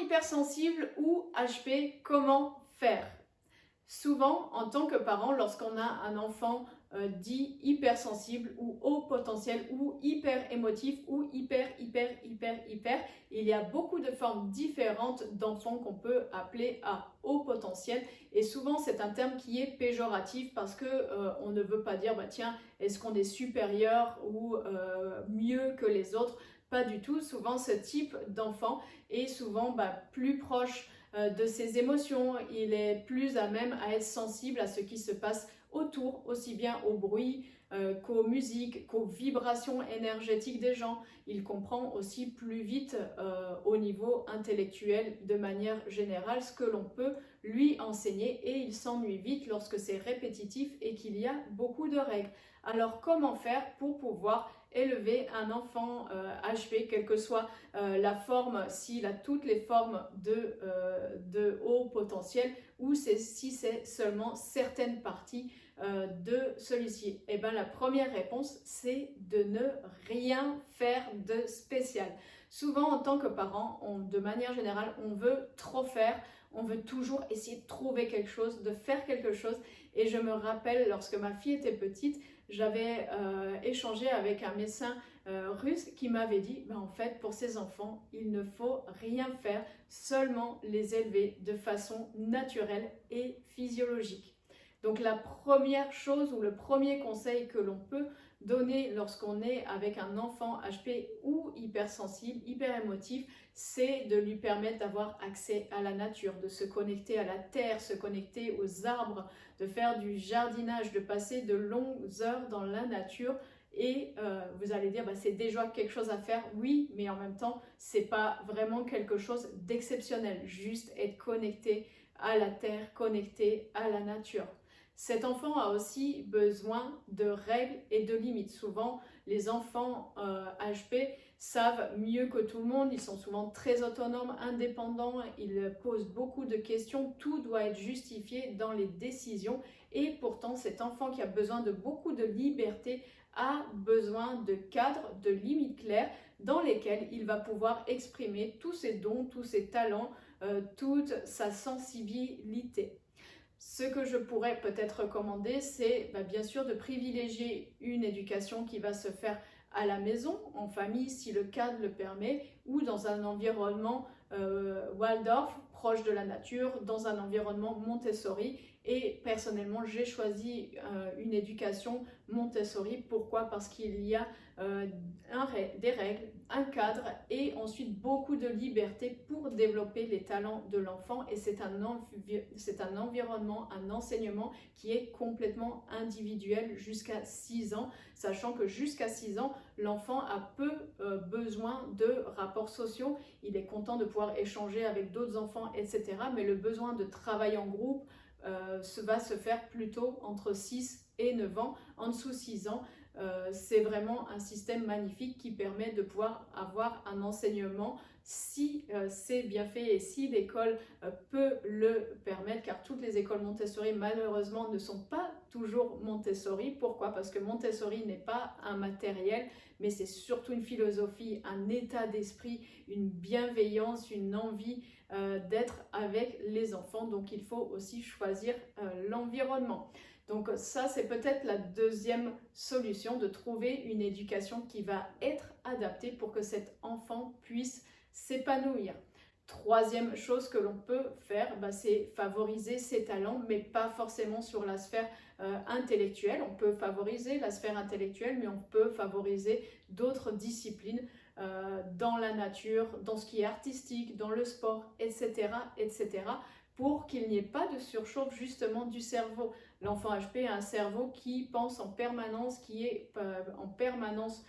hypersensible ou HP, comment faire? Souvent, en tant que parent, lorsqu'on a un enfant dit hypersensible ou haut potentiel ou hyper émotif ou hyper, il y a beaucoup de formes différentes d'enfants qu'on peut appeler à haut potentiel. Et souvent, c'est un terme qui est péjoratif parce que on ne veut pas dire, bah, tiens, est-ce qu'on est supérieur ou mieux que les autres? Pas du tout. Souvent, ce type d'enfant est souvent plus proche de ses émotions, il est plus à même à être sensible à ce qui se passe autour, aussi bien au bruit qu'aux musiques, qu'aux vibrations énergétiques des gens. Il comprend aussi plus vite au niveau intellectuel de manière générale ce que l'on peut lui enseigner et il s'ennuie vite lorsque c'est répétitif et qu'il y a beaucoup de règles. Alors comment faire pour pouvoir élever un enfant HP, quelle que soit la forme, s'il a toutes les formes de haut potentiel ou si c'est seulement certaines parties de celui-ci? Et bien la première réponse, c'est de ne rien faire de spécial. Souvent en tant que parent, de manière générale, on veut trop faire, on veut toujours essayer de trouver quelque chose, de faire quelque chose. Et je me rappelle, lorsque ma fille était petite, j'avais échangé avec un médecin russe qui m'avait dit, en fait, pour ces enfants, il ne faut rien faire, seulement les élever de façon naturelle et physiologique. Donc la première chose ou le premier conseil que l'on peut donner lorsqu'on est avec un enfant HP ou hypersensible, hyper émotif, c'est de lui permettre d'avoir accès à la nature, de se connecter à la terre, se connecter aux arbres, de faire du jardinage, de passer de longues heures dans la nature. Et vous allez dire, c'est déjà quelque chose à faire, oui, mais en même temps, c'est pas vraiment quelque chose d'exceptionnel, juste être connecté à la terre, connecté à la nature. Cet enfant a aussi besoin de règles et de limites. Souvent, les enfants HP savent mieux que tout le monde, ils sont souvent très autonomes, indépendants, ils posent beaucoup de questions, tout doit être justifié dans les décisions et pourtant cet enfant qui a besoin de beaucoup de liberté a besoin de cadres, de limites claires dans lesquelles il va pouvoir exprimer tous ses dons, tous ses talents, toute sa sensibilité. Ce que je pourrais peut-être recommander, c'est bien sûr de privilégier une éducation qui va se faire à la maison, en famille, si le cadre le permet, ou dans un environnement Waldorf, proche de la nature, dans un environnement Montessori. Et personnellement, j'ai choisi une éducation Montessori. Pourquoi? Parce qu'il y a des règles, un cadre et ensuite beaucoup de liberté pour développer les talents de l'enfant. Et c'est un environnement, un enseignement qui est complètement individuel jusqu'à 6 ans, sachant que jusqu'à 6 ans, l'enfant a peu besoin de rapports sociaux. Il est content de pouvoir échanger avec d'autres enfants, etc. Mais le besoin de travail en groupe va se faire plutôt entre 6 et 9 ans. En dessous de 6 ans, c'est vraiment un système magnifique qui permet de pouvoir avoir un enseignement si c'est bien fait et si l'école peut le permettre, car toutes les écoles Montessori malheureusement ne sont pas toujours Montessori. Pourquoi? Parce que Montessori n'est pas un matériel, mais c'est surtout une philosophie, un état d'esprit, une bienveillance, une envie d'être avec les enfants. Donc il faut aussi choisir l'environnement. Donc ça, c'est peut-être la deuxième solution, de trouver une éducation qui va être adaptée pour que cet enfant puisse s'épanouir. Troisième chose que l'on peut faire, c'est favoriser ses talents, mais pas forcément sur la sphère intellectuelle. On peut favoriser la sphère intellectuelle, mais on peut favoriser d'autres disciplines dans la nature, dans ce qui est artistique, dans le sport, etc., etc., pour qu'il n'y ait pas de surchauffe justement du cerveau. L'enfant HP a un cerveau qui pense en permanence, qui est en permanence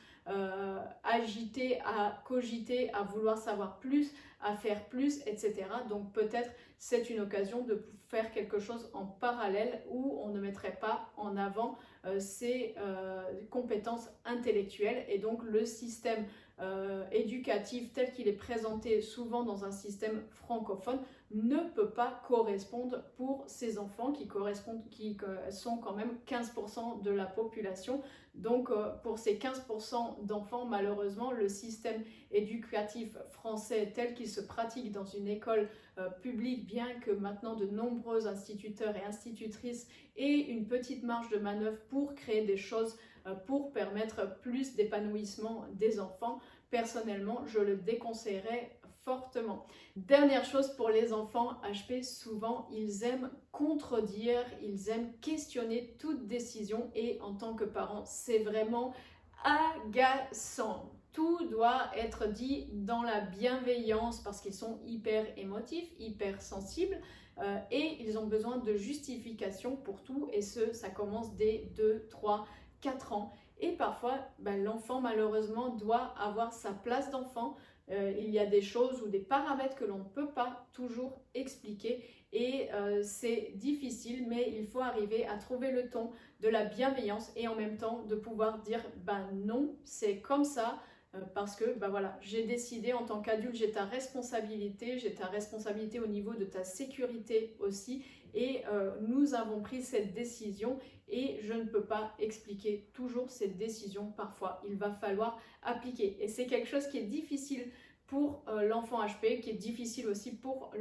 agité, à cogiter, à vouloir savoir plus, à faire plus, etc. Donc peut-être c'est une occasion de faire quelque chose en parallèle où on ne mettrait pas en avant ses compétences intellectuelles, et donc le système éducatif tel qu'il est présenté souvent dans un système francophone ne peut pas correspondre pour ces enfants qui sont quand même 15% de la population. Donc pour ces 15% d'enfants, malheureusement, le système éducatif français tel qu'il se pratique dans une école publique, bien que maintenant de nombreux instituteurs et institutrices aient une petite marge de manœuvre pour créer des choses pour permettre plus d'épanouissement des enfants, personnellement, je le déconseillerais fortement. Dernière chose pour les enfants HP, souvent ils aiment contredire, ils aiment questionner toute décision et en tant que parent, c'est vraiment agaçant. Tout doit être dit dans la bienveillance parce qu'ils sont hyper émotifs, hyper sensibles et ils ont besoin de justification pour tout et ça commence dès 2, 3, 4 ans. Et parfois, l'enfant malheureusement doit avoir sa place d'enfant. Il y a des choses ou des paramètres que l'on ne peut pas toujours expliquer et c'est difficile, mais il faut arriver à trouver le ton de la bienveillance et en même temps de pouvoir dire non, c'est comme ça. Parce que voilà, j'ai décidé en tant qu'adulte, j'ai ta responsabilité au niveau de ta sécurité aussi et nous avons pris cette décision et je ne peux pas expliquer toujours cette décision, parfois il va falloir appliquer et c'est quelque chose qui est difficile pour l'enfant HP, qui est difficile aussi pour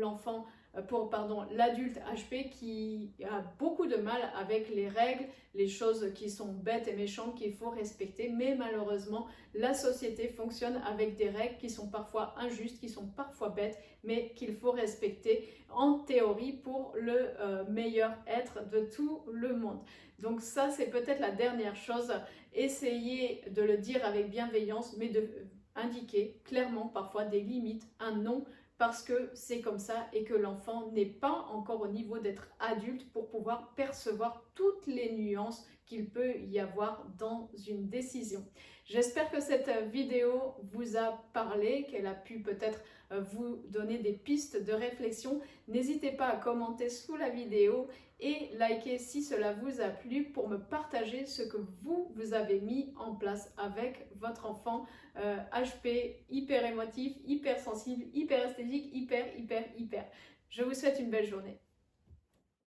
l'adulte HP qui a beaucoup de mal avec les règles, les choses qui sont bêtes et méchantes qu'il faut respecter, mais malheureusement la société fonctionne avec des règles qui sont parfois injustes, qui sont parfois bêtes, mais qu'il faut respecter en théorie pour le meilleur être de tout le monde. Donc ça c'est peut-être la dernière chose, essayez de le dire avec bienveillance, mais de indiquer clairement parfois des limites, un non, parce que c'est comme ça et que l'enfant n'est pas encore au niveau d'être adulte pour pouvoir percevoir toutes les nuances qu'il peut y avoir dans une décision. J'espère que cette vidéo vous a parlé, qu'elle a pu peut-être vous donner des pistes de réflexion. N'hésitez pas à commenter sous la vidéo et liker si cela vous a plu pour me partager ce que vous avez mis en place avec votre enfant HP, hyper émotif, hyper sensible, hyper esthétique, hyper. Je vous souhaite une belle journée.